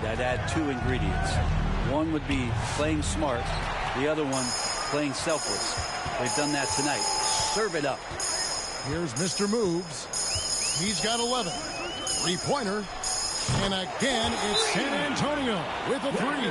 I'd add two ingredients. One would be playing smart. The other one, playing selfless. They've done that tonight. Serve it up. Here's Mr. Moves. He's got 11. Three-pointer. And again, it's San Antonio with a three.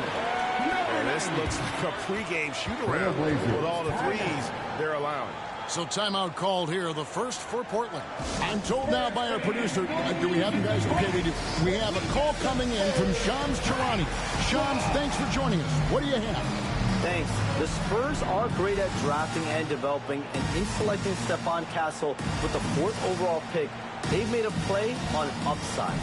And this looks like a pregame shoot-around with all the threes they're allowing. So timeout called here, the first for Portland. I'm told now by our producer, do we have you guys? Okay, we do. We have a call coming in from Shams Charani. Shams, thanks for joining us. What do you have? Thanks. The Spurs are great at drafting and developing, and in selecting Stephon Castle with the 4th overall pick, they've made a play on upside.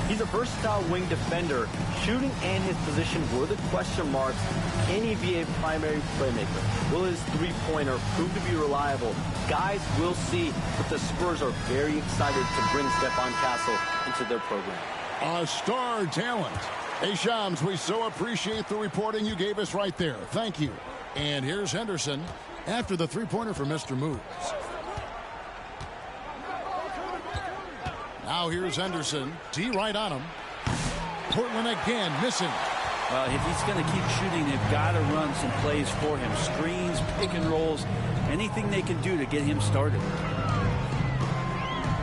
He's a versatile wing defender. Shooting and his position were the question marks. Can he be a primary playmaker? Will his three-pointer prove to be reliable? Guys will see, but the Spurs are very excited to bring Stephon Castle into their program. A star talent. Hey, Shams, we so appreciate the reporting you gave us right there. Thank you. And here's Henderson after the three-pointer for Mr. Moves. Now here's Henderson. D right on him. Portland again missing. Well, if he's going to keep shooting, they've got to run some plays for him. Screens, pick and rolls, anything they can do to get him started.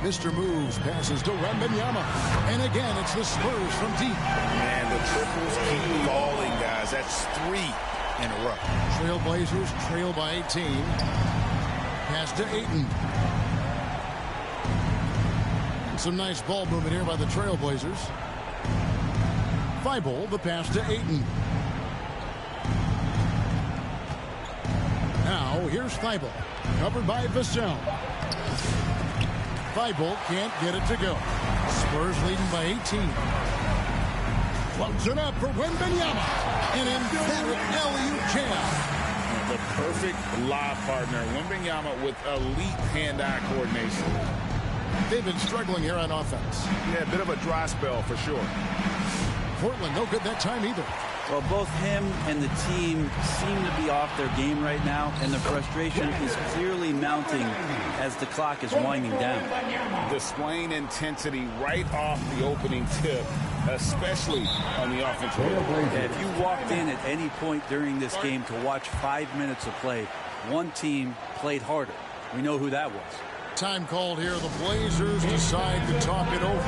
Mr. Moves passes to Wembanyama. And again, it's the Spurs from deep. And the triples keep falling, guys. That's 3 in a row. Trailblazers trail by 18. Pass to Ayton. Some nice ball movement here by the Trailblazers. Thibault, the pass to Ayton. Now, here's Thibault. Covered by Vassell. Thibault can't get it to go. Spurs leading by 18. Floats it up for Wembanyama. An emphatic alley-oop jam. The perfect lob partner. Wembanyama with elite hand-eye coordination. They've been struggling here on offense. Yeah, a bit of a dry spell for sure. Portland, no good that time either. Well, both him and the team seem to be off their game right now, and the frustration is clearly mounting as the clock is winding down. Displaying intensity right off the opening tip, especially on the offensive end. Yeah, if you walked in at any point during this game to watch 5 minutes of play, one team played harder. We know who that was. Time called here. The Blazers decide to talk it over.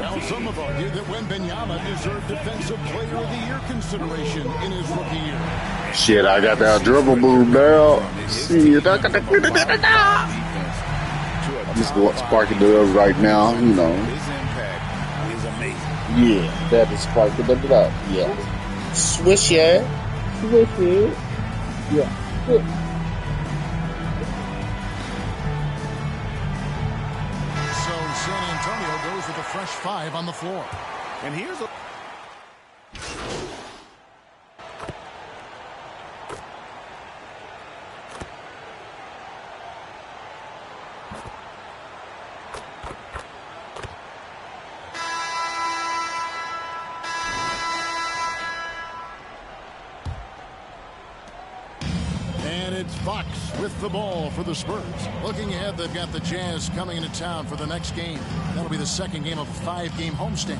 Well, some have argued that Wembanyama deserved Defensive Player of the Year consideration in his rookie year. Shit, I got that dribble move now. Shit, I got I'm just going sparking dubs right now, you know. His impact is amazing. Yeah, that is sparking it up. Yeah. Swish it. Swish it. Yeah. San Antonio goes with a fresh 5 on the floor. And here's a... It's Fox with the ball for the Spurs. Looking ahead, they've got the Jazz coming into town for the next game. That'll be the second game of a 5-game homestand.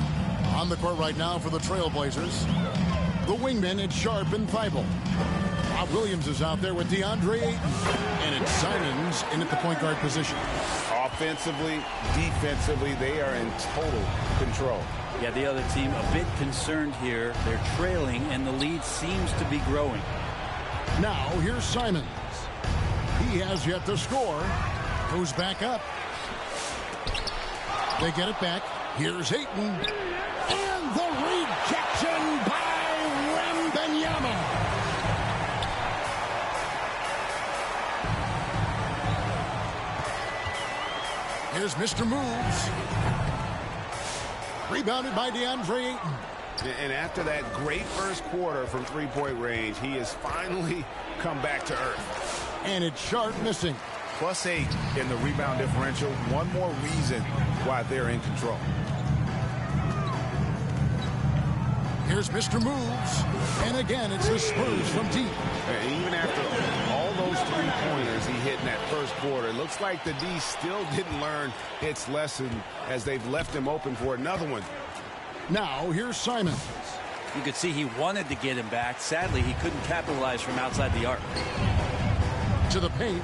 On the court right now for the Trailblazers, the wingmen, it's Sharp and Thibault. Bob Williams is out there with DeAndre Ayton. And it's Simons in at the point guard position. Offensively, defensively, they are in total control. Yeah, the other team a bit concerned here. They're trailing, and the lead seems to be growing. Now, here's Simons. He has yet to score. Goes back up. They get it back. Here's Ayton. And the rejection by Wembanyama. Here's Mr. Moves. Rebounded by DeAndre Ayton. And after that great first quarter from three-point range, he has finally come back to earth. And it's Sharp missing. +8 in the rebound differential. One more reason why they're in control. Here's Mr. Moves. And again, it's the Spurs from deep. And even after all those three-pointers he hit in that first quarter, it looks like the D still didn't learn its lesson as they've left him open for another one. Now, here's Simon. You could see he wanted to get him back. Sadly, he couldn't capitalize from outside the arc. To the paint.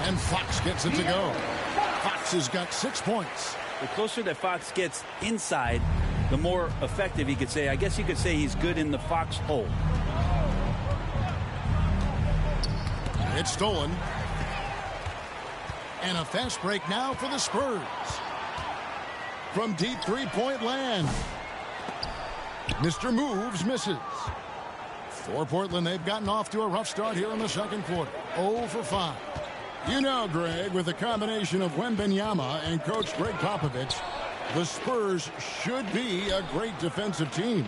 And Fox gets it to go. Fox has got 6 points. The closer that Fox gets inside, the more effective he could say. I guess you could say he's good in the Fox hole. It's stolen. And a fast break now for the Spurs. From deep three-point land. Mr. Moves misses. For Portland, they've gotten off to a rough start here in the second quarter. 0 for 5. You know, Greg, with the combination of Wembanyama and Coach Greg Popovich, the Spurs should be a great defensive team.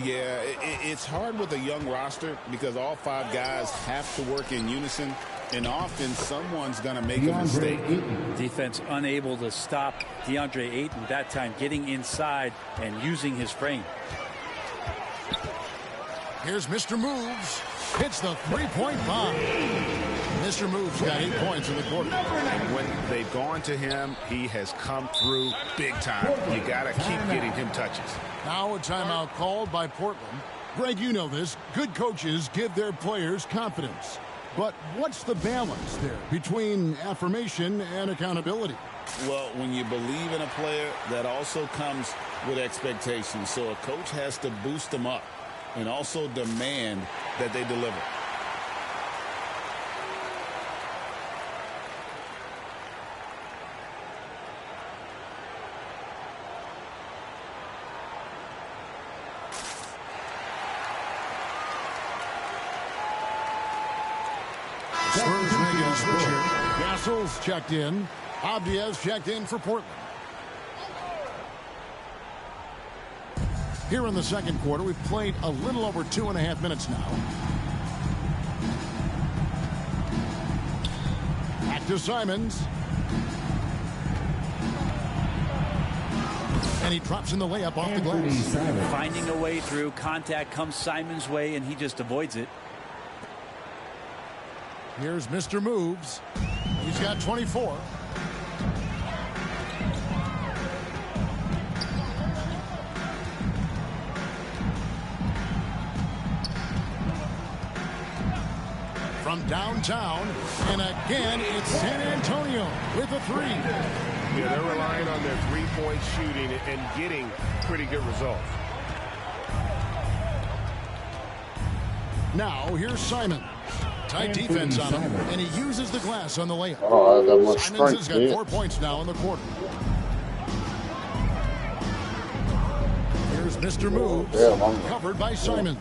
Yeah, it's hard with a young roster because all 5 guys have to work in unison, and often someone's going to make a mistake. Defense unable to stop DeAndre Ayton, that time getting inside and using his frame. Here's Mr. Moves. Hits the three-point bomb. Mr. Moves got 8 points in the quarter. And when they've gone to him, he has come through big time. You got to keep getting him touches. Now a timeout called by Portland. Greg, you know this. Good coaches give their players confidence. But what's the balance there between affirmation and accountability? Well, when you believe in a player, that also comes with expectations. So a coach has to boost them up and also demand that they deliver. Spurs making a switch here. Gassol's checked in. Avdia's checked in for Portland. Here in the second quarter, we've played a little over 2.5 minutes now. Back to Simons. And he drops in the layup off the glass. Finding a way through. Contact comes Simons' way, and he just avoids it. Here's Mr. Moves. He's got 24. From downtown, and again, it's San Antonio with a 3. Yeah, they're relying on their three-point shooting and getting pretty good results. Now, here's Simon. Tight defense on him, and he uses the glass on the layup. Oh, that was Simons has got strength, 4 points now in the quarter. Here's Mr. Moves, covered by Simon.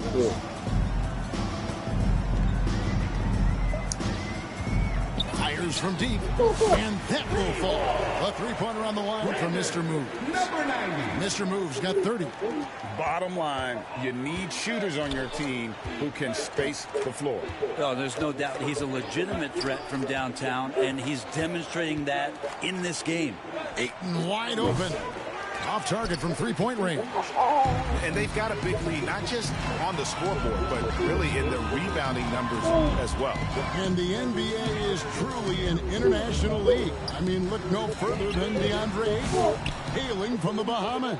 Fires from deep, and that will fall. A three-pointer on the line from Mr. Moves. Mr. Moves got 30. Bottom line, you need shooters on your team who can space the floor. Oh, there's no doubt he's a legitimate threat from downtown, and he's demonstrating that in this game. Ayton wide open. Off target from three-point range. And they've got a big lead, not just on the scoreboard, but really in the rebounding numbers as well. And the NBA is truly an international league. I mean, look no further than DeAndre Ayton, hailing from the Bahamas.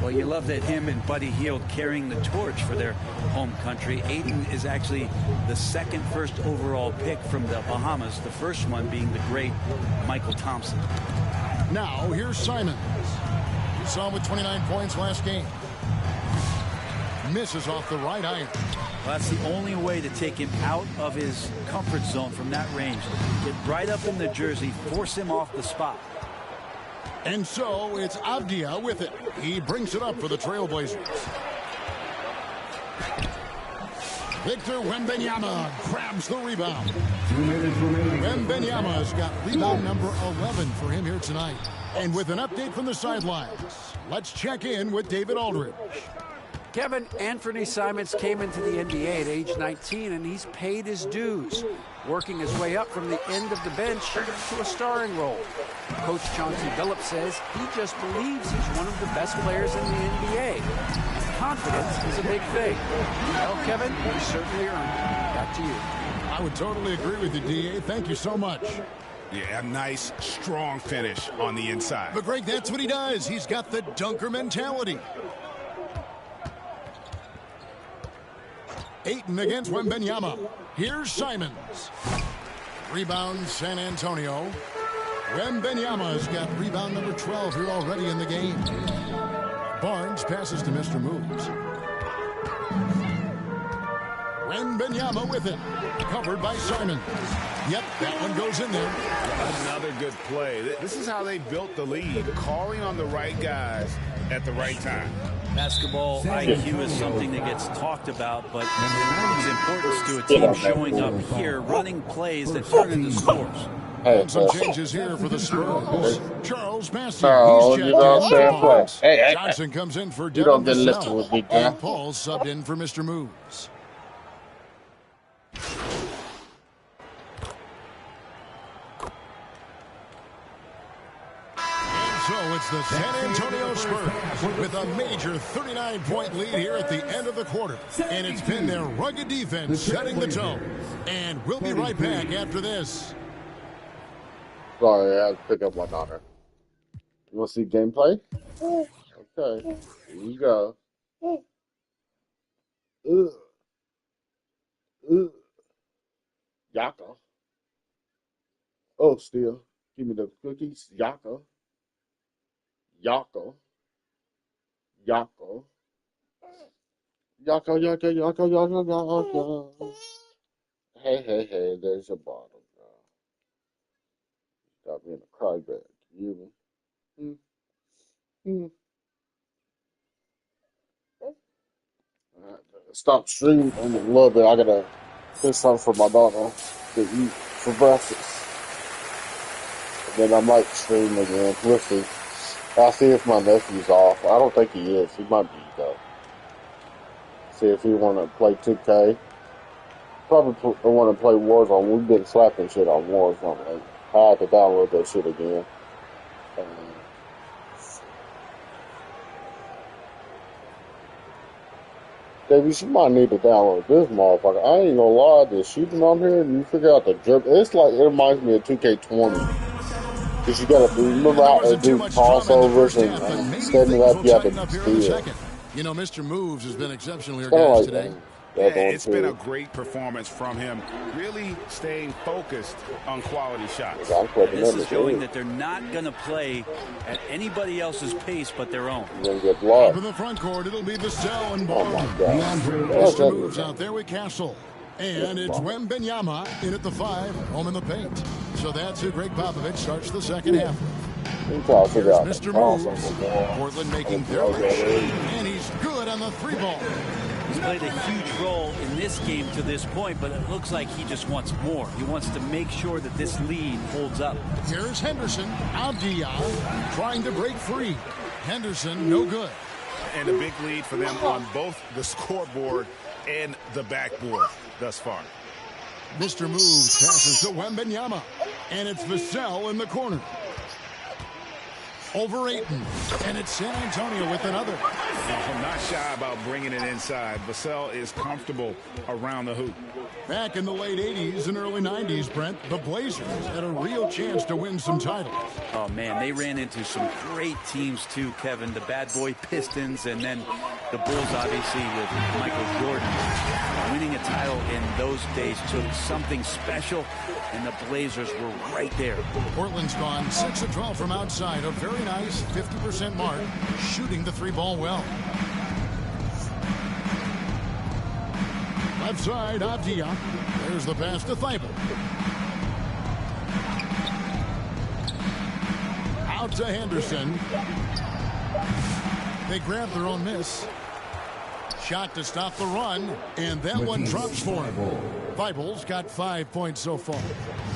Well, you love that him and Buddy Hield carrying the torch for their home country. Ayton is actually the second first overall pick from the Bahamas, the first one being the great Michael Thompson. Now, here's Simons. You saw him with 29 points last game. Misses off the right iron. Well, that's the only way to take him out of his comfort zone from that range. Get right up in the jersey, force him off the spot. And so it's Avdia with it. He brings it up for the Trailblazers. Victor Wembanyama grabs the rebound. Wembanyama's got rebound number 11 for him here tonight. And with an update from the sidelines, let's check in with David Aldridge. Kevin, Anthony Simons came into the NBA at age 19, and he's paid his dues, working his way up from the end of the bench to a starring role. Coach Chauncey Billups says he just believes he's one of the best players in the NBA. confidence is a big thing. Well, Kevin, you certainly earned it. Back to you. I would totally agree with you, D.A. Thank you so much. Yeah, a nice, strong finish on the inside. But Greg, that's what he does. He's got the dunker mentality. Ayton against Wembanyama. Here's Simons. Rebound, San Antonio. Wembanyama's got rebound number 12 here already in the game. Barnes passes to Mr. Moves. Wembanyama with it. Covered by Simons. Yep, that one goes in there. Another good play. This is how they built the lead, calling on the right guys at the right time. Basketball IQ is something that gets talked about, but its importance to a team showing up here, running plays that turn into scores. And some changes here for the Spurs. Charles Massey. No, He's you don't say a play. Hey, Johnson comes in for you don't get Devin lifted Vassell. with me, And Jack. Paul subbed in for Mr. Moves. So it's the San Antonio Spurs with a major 39-point lead here at the end of the quarter. And it's been their rugged defense setting the tone. And we'll be right back after this. Sorry, I had to pick up my daughter. You want to see gameplay? Okay, here you go. Ugh. Ugh. Yaka. Oh, still. Give me the cookies. Yaka. Yaka. Yaka. Yaka, yaka, yaka, yaka, yaka. Hey, hey, hey, there's a bottle. Got me in a cry bag. You hear me? Stop streaming in a little bit. I gotta get something for my daughter to eat for breakfast. And then I might stream again. We'll see. I'll see if my nephew's off. I don't think he is. He might be, though. See if he want to play 2K. Probably want to play Warzone. We've been slapping shit on Warzone. Like, I had to download that shit again. Davey, you might need to download this motherfucker. I ain't gonna lie, the shooting on here, and you figure out the drip. It's like, it reminds me of 2K20. Because you gotta remember how to do crossovers and standing up, you have to steal. You know, Mr. Moves has been exceptional here, guys, today. Yeah, it's been a great performance from him, really staying focused on quality shots. This is showing that they're not going to play at anybody else's pace but their own. Up in the front court, it'll be Vassell and Barnes. Mr. Moves out there with Castle. And it's Wembanyama in at the 5, home in the paint. So that's who Greg Popovich starts the second half. Here's Mr. Moves. Portland making their way. And he's good on the 3-ball. He's played a huge role in this game to this point, but it looks like he just wants more. He wants to make sure that this lead holds up. Here's Henderson. Avdia trying to break free. Henderson, no good. And a big lead for them on both the scoreboard and the backboard thus far. Mr. Moves passes to Wembanyama. And it's Vassell in the corner. Over Ayton. And it's San Antonio with another. Not shy about bringing it inside. Vassell is comfortable around the hoop. Back in the late 80s and early 90s, Brent, the Blazers had a real chance to win some titles. Oh, man, they ran into some great teams, too, Kevin. The Bad Boy Pistons and then the Bulls, obviously, with Michael Jordan. Winning a title in those days took something special, and the Blazers were right there. Portland's gone 6 of 12 from outside. A very nice 50% mark, shooting the 3-ball well. Left side, Avdia. There's the pass to Thibault. Out to Henderson. They grab their own miss. Shot to stop the run, and that one drops for him. Thibault's got 5 points so far.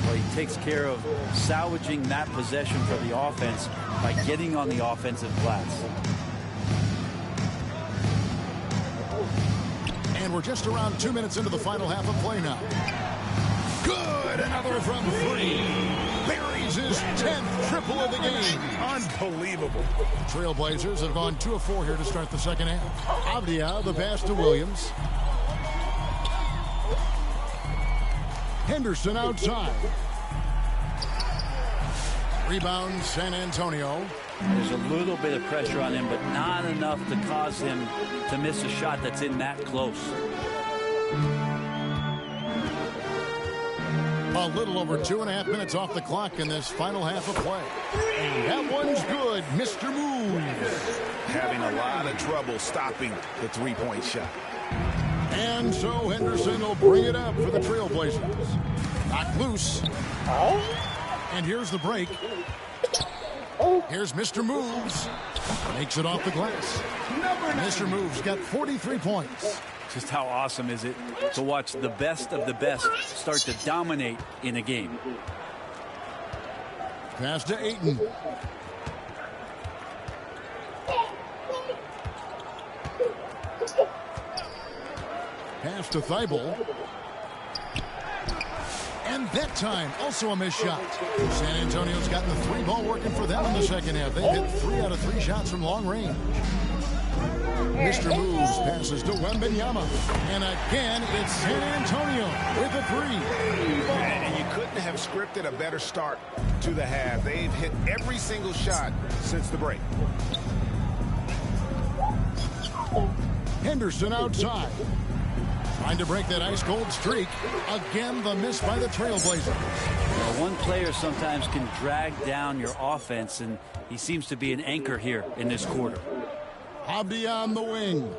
Well, he takes care of salvaging that possession for the offense by getting on the offensive glass. And we're just around 2 minutes into the final half of play now. Good! Another from 3. Buries is his 10th triple of the game. Unbelievable. Trailblazers have gone 2 of 4 here to start the second half. Avdia, the pass to Williams. Henderson outside. Rebound, San Antonio. There's a little bit of pressure on him, but not enough to cause him to miss a shot that's in that close. A little over 2.5 minutes off the clock in this final half of play. And that one's good, Mr. Moves. Having a lot of trouble stopping the three-point shot. And so Henderson will bring it up for the Trailblazers. Knocked loose. And here's the break. Here's Mr. Moves. Makes it off the glass. Mr. Moves got 43 points. Just how awesome is it to watch the best of the best start to dominate in a game. Pass to Ayton. Pass to Thibault. And that time, also a missed shot. San Antonio's gotten the 3-ball working for them in the second half. They've hit 3 out of 3 shots from long range. Mr. Moves passes to Wembanyama. And again, it's San Antonio with a 3. And you couldn't have scripted a better start to the half. They've hit every single shot since the break. Henderson outside. Trying to break that ice-cold streak. Again, the miss by the Trailblazers. Well, one player sometimes can drag down your offense, and he seems to be an anchor here in this quarter. Abdi on the wing.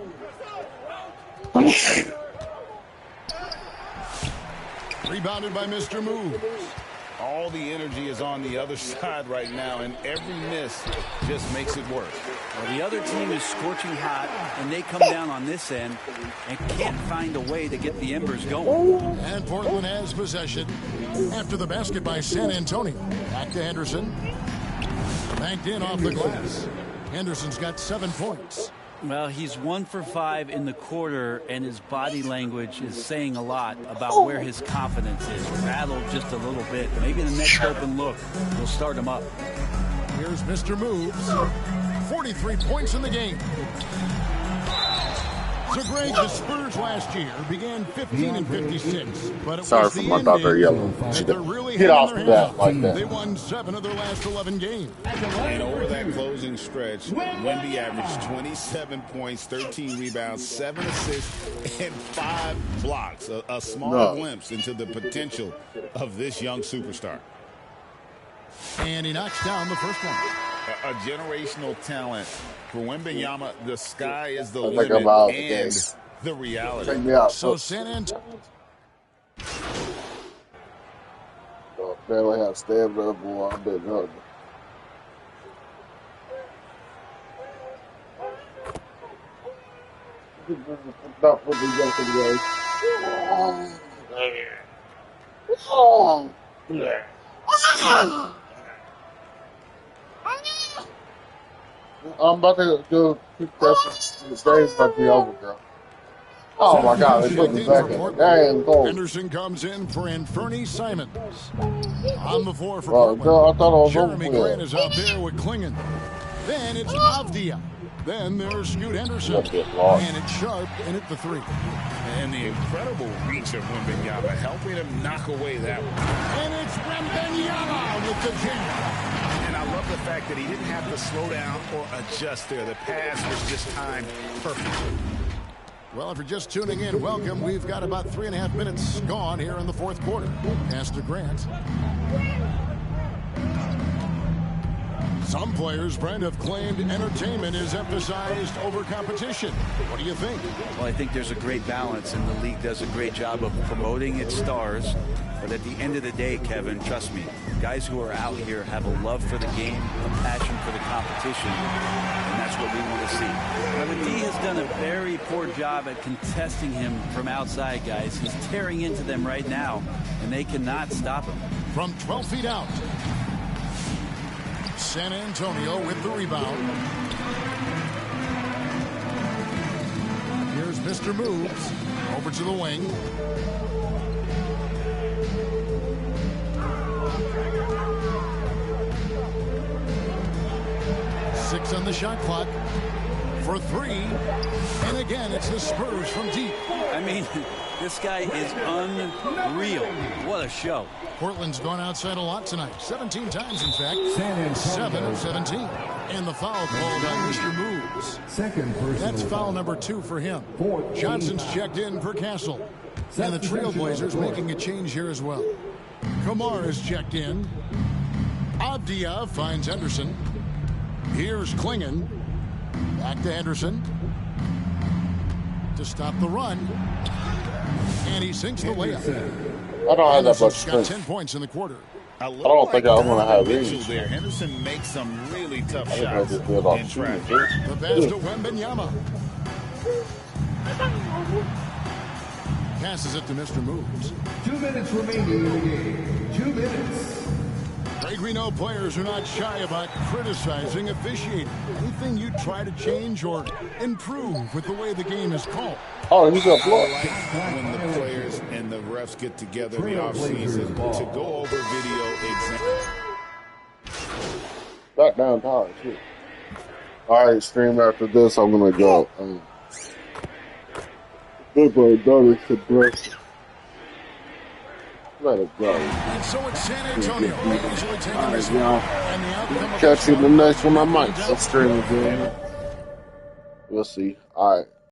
Rebounded by Mr. Moves. All the energy is on the other side right now, and every miss just makes it work. Well, the other team is scorching hot, and they come down on this end and can't find a way to get the embers going. And Portland has possession after the basket by San Antonio. Back to Henderson. Banked in off the glass. Henderson's got 7 points. Well, he's 1 for 5 in the quarter, and his body language is saying a lot about where his confidence is. Rattled just a little bit. Maybe the next open look will start him up. Here's Mr. Moves. 43 points in the game. So, Greg, the Spurs last year began 15 and 56, but it was the ending that they're really Get off having of their that like hands. that. They won 7 of their last 11 games. And over that closing stretch, Wemby averaged 27 points, 13 rebounds, 7 assists, and 5 blocks. A small glimpse into the potential of this young superstar. And he knocks down the first one. A generational talent. For Wembanyama, the sky is the I think limit I'm out of and this. the reality. Take me out. So San Antonio. Barely have stamina, boy. I've been hurting. Not for the yesterday. Oh, yeah. I'm about to do quick questions. The game's about to be over, girl. Oh my God, they put me back in the game. Goal. Henderson comes in for Anfernee Simons. On the floor for Girl, Portland. I thought I was Jeremy over Grant with. is out there with Klingon. Then it's Avdia. Then there's Scoot Henderson. And it's Sharp in at the 3. And the incredible reach of Wembanyama helping him knock away that one. And it's Wembanyama with the jam. And I love the fact that he didn't have to slow down or adjust there. The pass was just timed perfectly. Well, if you're just tuning in, welcome. We've got about 3.5 minutes gone here in the fourth quarter. Pass to Grant. Some players, Brent, have claimed entertainment is emphasized over competition. What do you think? Well, I think there's a great balance, and the league does a great job of promoting its stars. But at the end of the day, Kevin, trust me, guys who are out here have a love for the game, a passion for the competition, and that's what we want to see. Now, the D has done a very poor job at contesting him from outside, guys. He's tearing into them right now, and they cannot stop him. From 12 feet out. San Antonio with the rebound. Here's Mr. Moves. Over to the wing. 6 on the shot clock. For 3. And again, it's the Spurs from deep. I mean, this guy is unreal. What a show. Portland's gone outside a lot tonight. 17 times, in fact. 7 of 17. And the foul called on Mr. Moves. That's foul number 2 for him. Johnson's checked in for Castle. And the Trailblazers making a change here as well. Kamar is checked in. Avdia finds Henderson. Here's Klingon. Back to Henderson. To stop the run. And he sinks the layup. I don't have that much got strength. 10 points in the quarter. I don't think I want to have Mitchell these. there. Henderson makes some really tough I think I shots just did off in shooting. traffic. The pass to Wembanyama. Passes it to Mr. Moves. 2 minutes remaining in the game. 2 minutes. Greg, we know players are not shy about criticizing officiating. Anything you try to change or improve with the way the game is called? Oh, he's got blood. When the players and the refs get together in the offseason to go over video exams. Got down time, too. All right, stream after this, I'm going to go. Good boy, daughter, aggressive. Let it go. And so it's San Antonio easily taking All this right, one. y'all. And the outcome of Catch you in the next one. I might Find out. stream again. We'll see. All right.